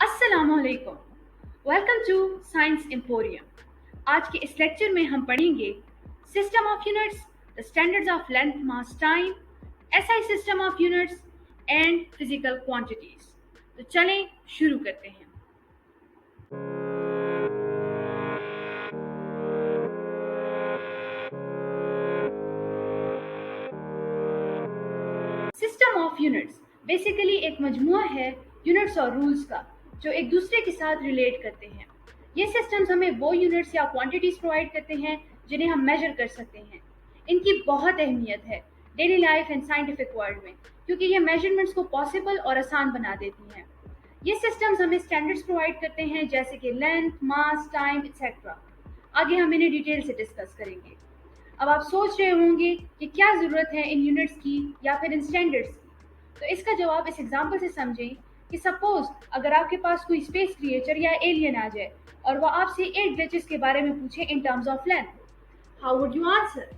अस्सलामुअलैकुम। Welcome to science emporium. आज के इस लेक्चर में हम पढ़ेंगे system of units, the standards of length, mass, time, SI system of units and physical quantities. तो चलें शुरू करते हैं। सिस्टम ऑफ यूनिट्स बेसिकली एक मजमुआ है यूनिट्स और रूल्स का जो एक दूसरे के साथ रिलेट करते हैं। ये सिस्टम्स हमें वो यूनिट्स या क्वांटिटीज प्रोवाइड करते हैं जिन्हें हम मेजर कर सकते हैं। इनकी बहुत अहमियत है daily life and scientific world में, क्योंकि ये मेजरमेंट्स को पॉसिबल और आसान बना देती हैं। ये सिस्टम्स हमें स्टैंडर्ड्स प्रोवाइड करते हैं जैसे कि लेंथ, मास, टाइम एक्सेट्रा। आगे हम इन्हें डिटेल से डिस्कस करेंगे। अब आप सोच रहे होंगे कि क्या ज़रूरत है इन यूनिट्स की या फिर इन स्टैंडर्ड्स की। तो इसका जवाब इस एग्जांपल से समझें कि सपोज अगर आपके पास कोई स्पेस क्रिएचर या एलियन आ जाए और वह आपसे 8 ग्लिचेस के बारे में पूछे इन terms of length, how would you answer?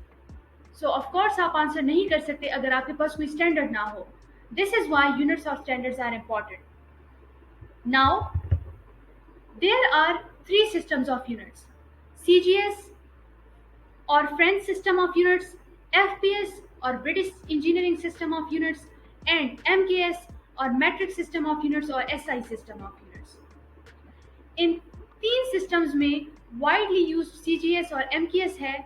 So of course आप आंसर नहीं कर सकते अगर आपके पास कोई स्टैंडर्ड ना हो। दिस इज व्हाई यूनिट्स और standards are important. Now there are three systems of units: CGS और French system of units, FPS और British engineering system of units, and MKS और मैट्रिक सिस्टम ऑफ यूनिट्स और SI system of units. इन तीन सिस्टम्स में widely used CGS और MKS है।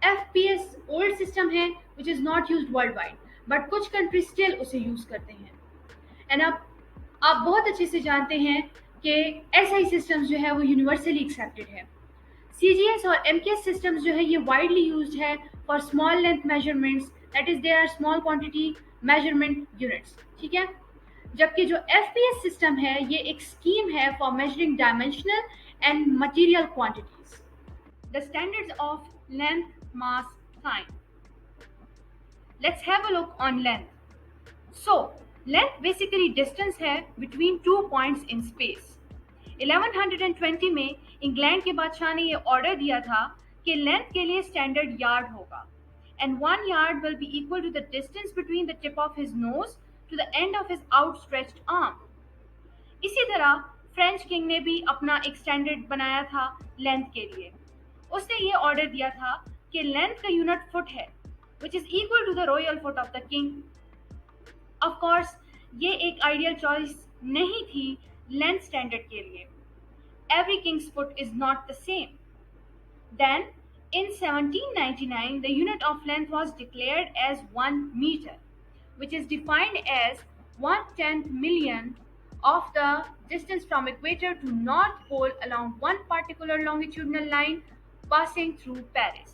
FPS ओल्ड सिस्टम है which is not used world wide, but कुछ कंट्री स्टिल उसे यूज करते हैं। एंड अब आप बहुत अच्छे से जानते हैं कि SI सिस्टम्स जो है वो यूनिवर्सली एक्सेप्टेड है। CGS और MKS सिस्टम्स जो है ये वाइडली यूज्ड है for small length measurements, that is they are small quantity measurement units, ठीक है। जबकि जो FPS सिस्टम है ये एक स्कीम है for measuring dimensional and material quantities. The standards of length, mass, time. Let's have a look on length. So length basically distance है between two points in space. 1120 में इंग्लैंड के बादशाह ने यह ऑर्डर दिया था कि लेंथ के लिए स्टैंडर्ड यार्ड होगा, and 1 yard will be equal to the distance between the tip of his nose to the end of his outstretched arm. इसी तरह फ्रेंच किंग ने भी अपना एक स्टैंडर्ड बनाया था लेंथ के लिए। उसने ये ऑर्डर दिया था कि लेंथ का यूनिट फुट है, which is equal to the royal foot of the king. Of course ये एक आइडियल चॉइस नहीं थी लेंथ स्टैंडर्ड के लिए। Every king's foot is not the same. Then, in 1799, the unit of length was declared as 1 meter, which is defined as 1/10 million of the distance from equator to North Pole along one particular longitudinal line passing through Paris.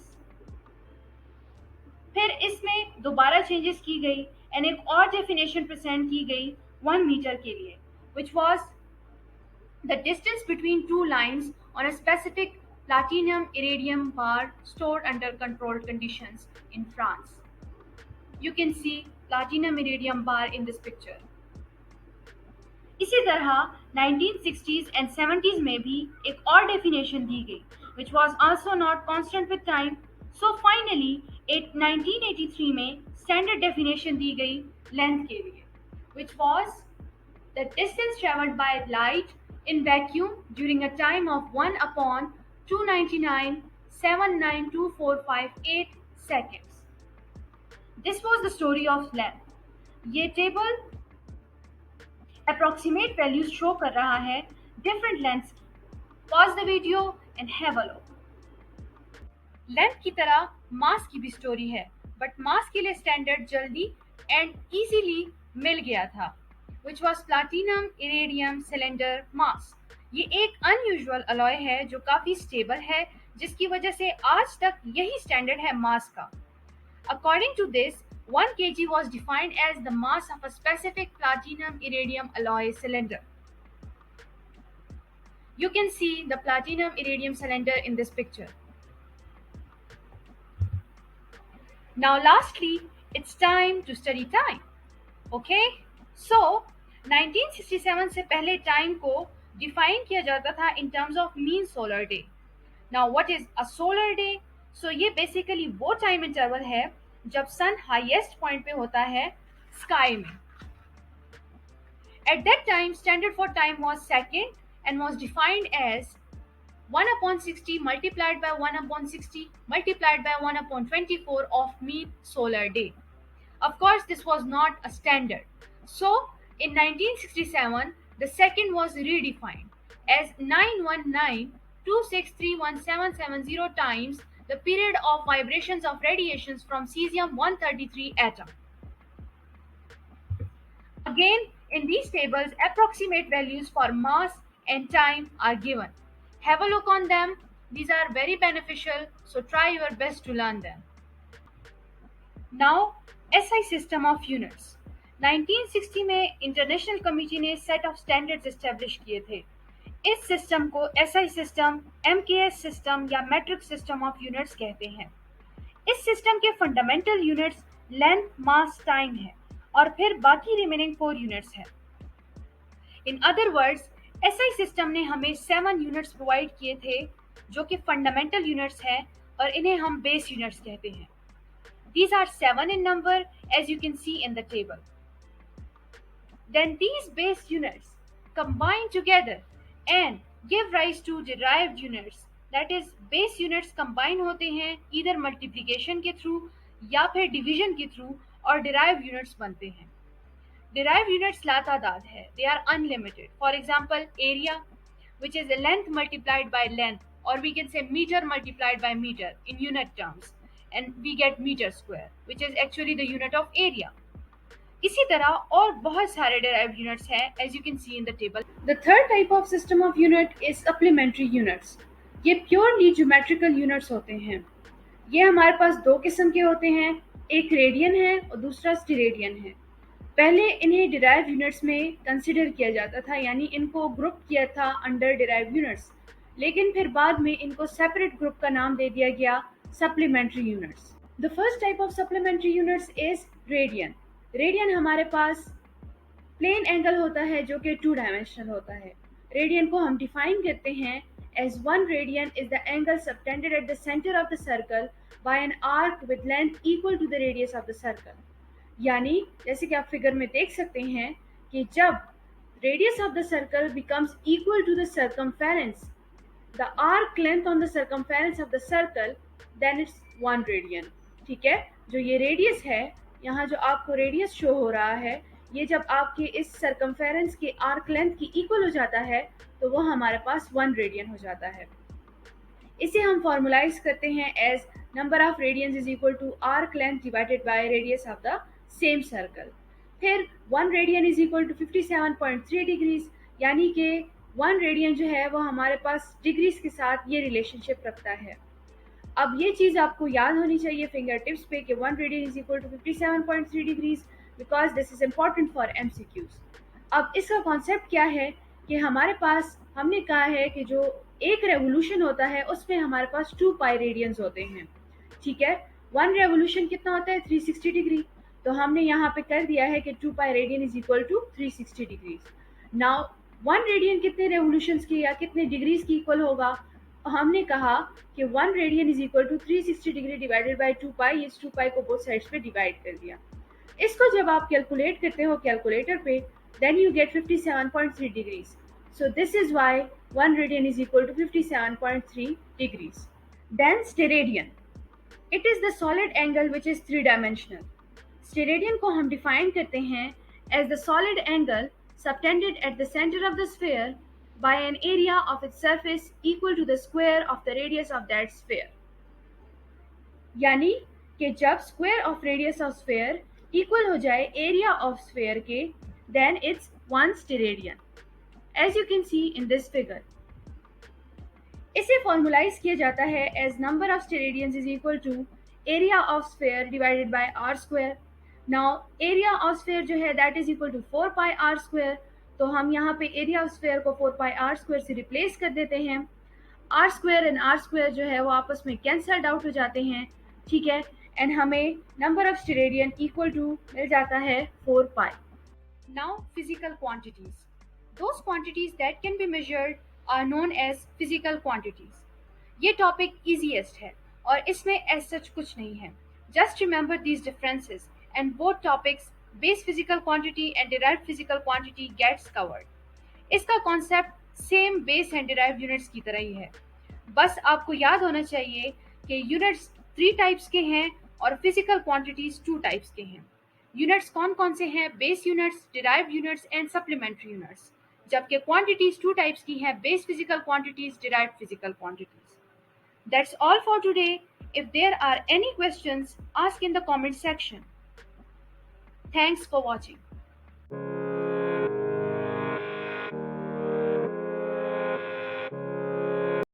फिर इसमें दोबारा changes की गई and एक और definition present की गई 1 metre के लिए, which was the distance between two lines on a specific platinum iridium bar stored under controlled conditions in France. You can see platinum iridium bar in this picture. इसी तरह 1960s and 70s में भी एक और definition दी गई which was also not constant with time. So finally 1983 में standard definition दी गई length के लिए, which was the distance traveled by light in vacuum during a time of 1/299,792,458 seconds. This was the story of length. ये table approximate values show कर रहा है different lengths की। Pause the video and have a look. Length की तरह मास की भी story है, बट मास के लिए स्टैंडर्ड जल्दी एंड इजीली मिल गया था, which was platinum iridium cylinder mass. ये एक अनयूजुअल अलॉय है जो काफ़ी स्टेबल है, जिसकी वजह से आज तक यही स्टैंडर्ड है मास का। According to this, 1 kg was defined as the mass of a specific platinum iridium alloy cylinder. You can see the platinum iridium cylinder in this picture. Now lastly, it's time to study time. Okay? So 1967 से पहले time को define किया जाता था in terms of mean solar day. Now what is a solar day? So ये basically वो time interval है जब सन हाईएस्ट पॉइंट पे होता है स्काई में। At that time, standard for time was second and was defined as 1 upon 60 multiplied by 1 upon 60 multiplied by 1 upon 24 of mean solar day. Of course, this was not a standard. So, in 1967, the second was redefined as 919.2631.770 times the period of vibrations of radiations from cesium-133 atom. Again, in these tables, approximate values for mass and time are given. Have a look on them. These are very beneficial, so try your best to learn them. Now, SI system of units. 1960 में international committee ने set of standards establish किए थे. इस system को SI system, MKS system या matric system of units कहते हैं. इस सिस्टम के fundamental units length, mass, time है और फिर बाकी रिमेनिंग 4 यूनिट्स है. In other words, SI system ने हमें 7 यूनिट्स प्रोवाइड किए थे जो कि फंडामेंटल यूनिट्स हैं और इन्हें हम बेस यूनिट्स कहते हैं. These are 7 in number, as you can see in the table. Then these base units combine together and give rise to derived units. That is, base units combine होते हैं either multiplication के through या फिर division के through और derived units बनते हैं. Derived units लातादाद है. They are unlimited. For example, area, which is a length multiplied by length, or we can say meter multiplied by meter in unit terms. And we get meter square, which is actually the unit of area. इसी तरह और बहुत सारे derived units हैं, as you can see in the table. The third type of system of unit is supplementary units. ये purely geometrical units होते हैं. ये हमारे पास दो किस्म के होते हैं, एक रेडियन है और दूसरा स्टेरेडियन है. पहले इन्हें derived units में कंसिडर किया जाता था, यानी इनको ग्रुप किया था अंडर derived units, लेकिन फिर बाद में इनको सेपरेट ग्रुप का नाम दे दिया गया supplementary units. The first type of supplementary units is radian. Radian हमारे पास प्लेन एंगल होता है जो कि 2 डायमेंशनल होता है. रेडियन को हम डिफाइन करते हैं as 1 radian is the angle subtended at the center of the circle by an arc with length equal to the radius of the circle. यानी जैसे कि आप फिगर में देख सकते हैं कि जब radius of the circle becomes equal to the circumference, the arc length on the circumference of the circle, then it's 1 radian. ठीक है, जो ये रेडियस है, यहाँ जो आपको रेडियस शो हो रहा है, ये जब आपके इस सर्कमफेरेंस के आर्क लेंथ की इक्वल हो जाता है तो वो हमारे पास 1 रेडियन हो जाता है. इसे हम फॉर्मुलाइज करते हैं as number of radians is equal to arc length divided by radius of the same circle. फिर 1 radian is equal to 57.3 degrees, यानी कि 1 रेडियन जो है वो हमारे पास डिग्रीज के साथ ये रिलेशनशिप रखता है. अब ये चीज़ आपको याद होनी चाहिए फिंगर टिप्स पे कि 1 radian is equal to 57.3 degrees, because this is important for MCQs. अब इसका कॉन्सेप्ट क्या है कि हमारे पास हमने कहा है कि जो एक रेवोल्यूशन होता है उसमें हमारे पास 2 पाई रेडियंस होते हैं. ठीक है, 1 रेवोल्यूशन कितना होता है 360 डिग्री, तो हमने यहाँ पे कर दिया है कि 2 pi radian is equal to 360 degrees. Now 1 radian कितने रेवोल्यूशंस की या कितने डिग्रीज की इक्वल होगा? हमने कहा कि 1 radian is equal to 360 degree divided by 2 pi. इस 2 पाई को बोथ साइड्स पे डिवाइड कर दिया. इसको जब आप कैलकुलेट करते हो कैलकुलेटर पे, then you get 57.3 degrees. So this is why 1 radian is equal to 57.3 degrees. Then steradian, it is the solid angle which is 3 dimensional. Steradian को हम डिफाइन करते हैं as the solid angle subtended at the center of the sphere by an area of its surface equal to the square of the radius of that sphere. यानी कि जब square of radius of sphere equal हो जाए area of sphere के, then it's 1 steradian, as you can see in this figure. इसे formalise किया जाता है as number of steradians is equal to area of sphere divided by r square. Now area of sphere जो है that is equal to 4 pi r square, तो हम यहाँ पे area of sphere को 4 pi r square से replace कर देते हैं. r square and r square जो है वो आपस में कैंसल्ड आउट हो जाते हैं. ठीक है, एंड हमें number of steradian equal to मिल जाता है 4 pi. Now physical quantities. Those quantities that can be measured are known as physical quantities. ये टॉपिक easiest है और इसमें as such कुछ नहीं है. Just remember these differences and both topics base physical quantity and derived physical quantity gets covered. इसका concept same base and derive units की तरह ही है, बस आपको याद होना चाहिए कि यूनिट्स 3 टाइप्स के हैं और फिजिकल क्वांटिटीज 2 टाइप्स के हैं। यूनिट्स कौन कौन से हैं? Base units, derive units and supplementary units, जबकि क्वांटिटीज 2 टाइप्स की हैं: base physical quantities, derive physical quantities. That's all for today. If there are any questions, ask in the comment section. Thanks for watching.